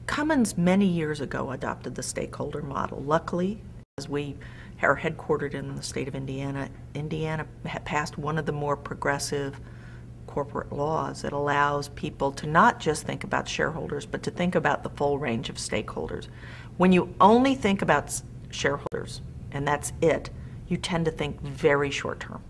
Cummins many years ago adopted the stakeholder model. Luckily, as we are headquartered in the state of Indiana, Indiana passed one of the more progressive corporate laws that allows people to not just think about shareholders, but to think about the full range of stakeholders. When you only think about shareholders, and that's it, you tend to think very short term.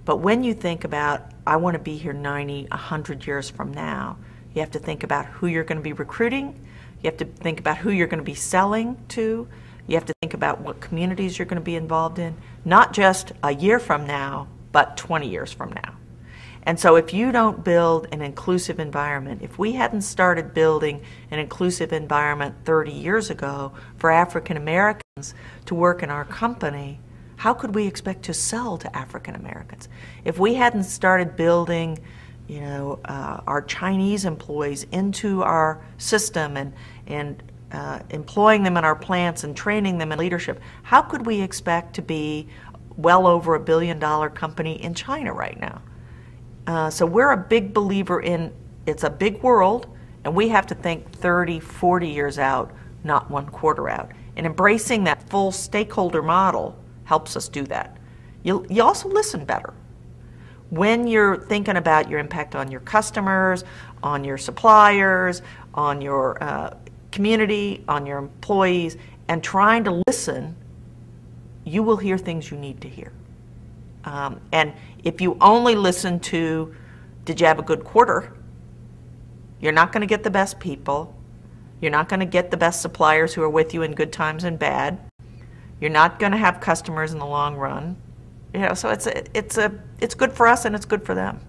But when you think about, I want to be here 90, 100 years from now, you have to think about who you're going to be recruiting, you have to think about who you're going to be selling to, you have to think about what communities you're going to be involved in, not just a year from now, but 20 years from now. And so if you don't build an inclusive environment, if we hadn't started building an inclusive environment 30 years ago for African Americans to work in our company, how could we expect to sell to African Americans? If we hadn't started building, our Chinese employees into our system and employing them in our plants and training them in leadership, how could we expect to be well over $1 billion company in China right now? So we're a big believer in it's a big world, and we have to think 30, 40 years out, not 1 quarter out. And embracing that full stakeholder model helps us do that. You also listen better. When you're thinking about your impact on your customers, on your suppliers, on your community, on your employees, and trying to listen, you will hear things you need to hear. And if you only listen to, did you have a good quarter, you're not going to get the best people. You're not going to get the best suppliers who are with you in good times and bad. You're not going to have customers in the long run. So it's good for us and it's good for them.